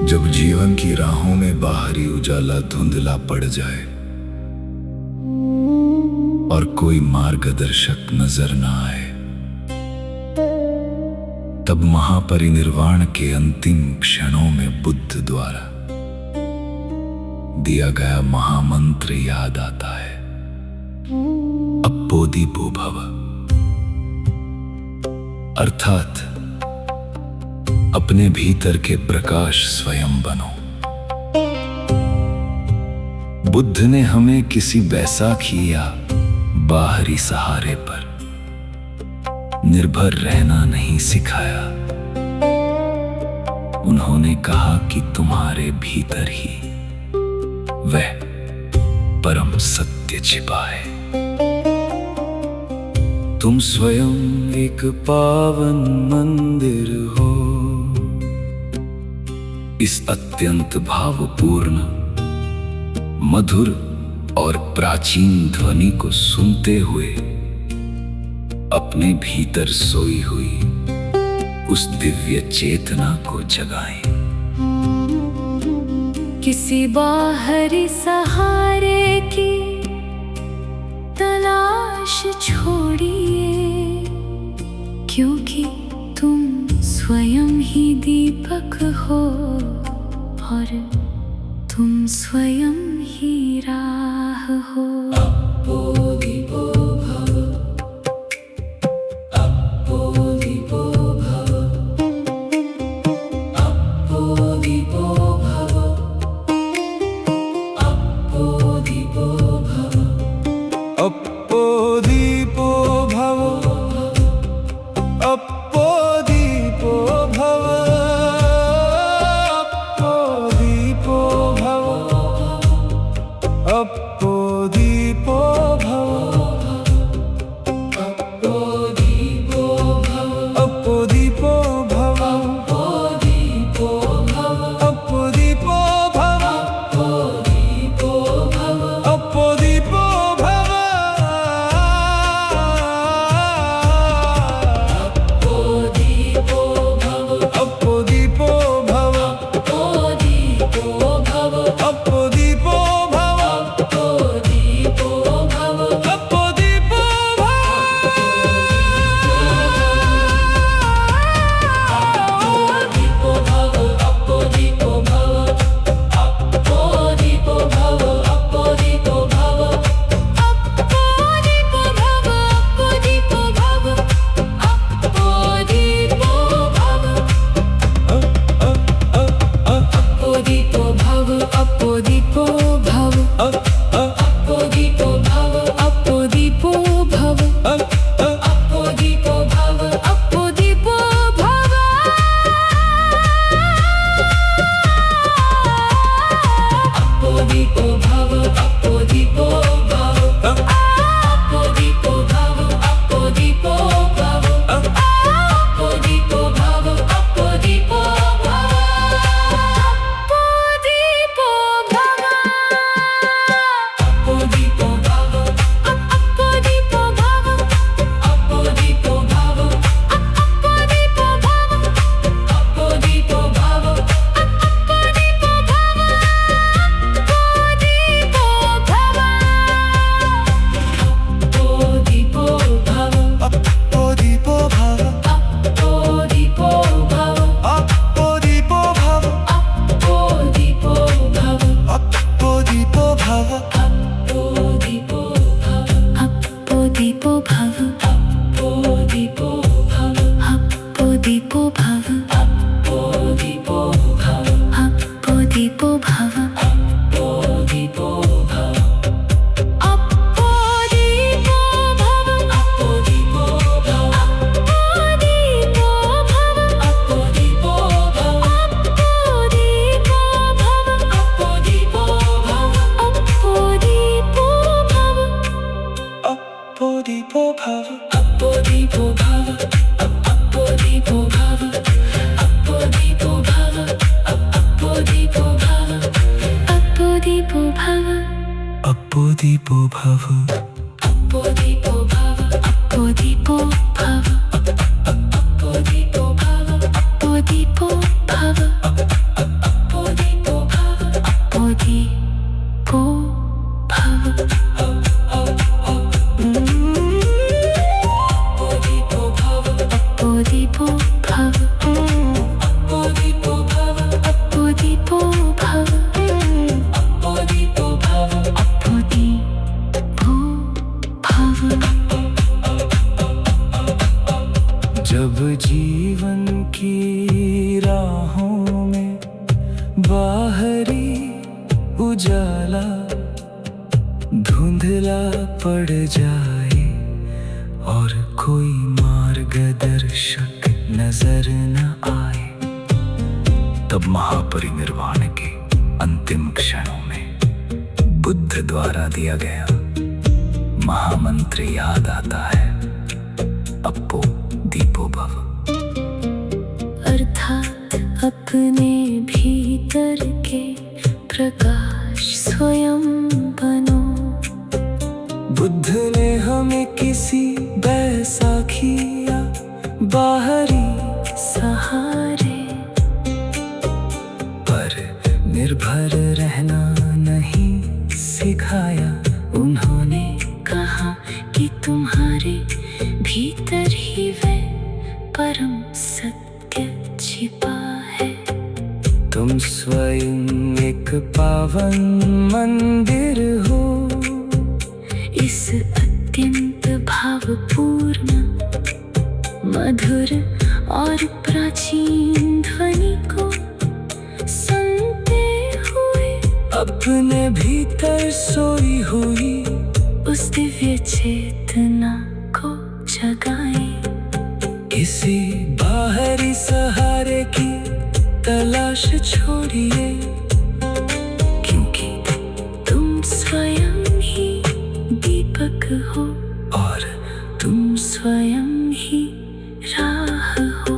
जब जीवन की राहों में बाहरी उजाला धुंधला पड़ जाए और कोई मार्गदर्शक नजर ना आए, तब महापरिनिर्वाण के अंतिम क्षणों में बुद्ध द्वारा दिया गया महामंत्र याद आता है। अप्पोदीपो भव, अर्थात अपने भीतर के प्रकाश स्वयं बनो। बुद्ध ने हमें किसी बैसाखी या बाहरी सहारे पर निर्भर रहना नहीं सिखाया। उन्होंने कहा कि तुम्हारे भीतर ही वह परम सत्य छिपा है। तुम स्वयं एक पावन मंदिर हो। इस अत्यंत भावपूर्ण, मधुर और प्राचीन ध्वनि को सुनते हुए अपने भीतर सोई हुई उस दिव्य चेतना को जगाएं। किसी बाहरी सहारे की तलाश छोड़िए, क्योंकि तुम स्वयं ही दीपक हो और तुम स्वयं ही राह हो। अप्पोदीपो भव, अप्पोदीपो भव, अप्पोदीपो भव, अप्पोदीपो भव, अप्पोदीपो भव, अप्पोदीपो भव, अप्पोदीपो भव, अप्पोदीपो भव, अप्पोदीपो भव, अप्पोदीपो भव, अप्पोदीपो भव, अप्पोदीपो भव, अप्पोदीपो भव, अप्पोदीपो भव, अप्पोदीपो भव, अप्पोदीपो भव, अप्पोदीपो भव, अप्पोदीपो भव, अप्पोदीपो जब जीवन की राहों में बाहरी उजाला धुंधला पड़ जाए और कोई मार्गदर्शक नजर न आए, तब महापरिनिर्वाण के अंतिम क्षणों में बुद्ध द्वारा दिया गया महामंत्र याद आता है, अप्पो दीपो भव। अर्थात अपने भीतर के प्रकाश स्वयं बनो। बुद्ध ने हमें किसी बैसाखी या बाहरी सहारे पर निर्भर रहना नहीं सिखाया। उन्होंने कहा कि तुम्हारे भीतर ही वह परम सत्य छिपा है। तुम स्वयं एक पावन मंदिर हो। इस अत्यंत भावपूर्ण मधुर और प्राचीन ध्वनि को सुनते हुए अपने भीतर सोई हुई उस दिव्य चेतना को जगाए। किसी बाहरी सहारे की तलाश छोड़िए, क्योंकि तुम स्वयं ही दीपक हो और तुम स्वयं ही राह हो।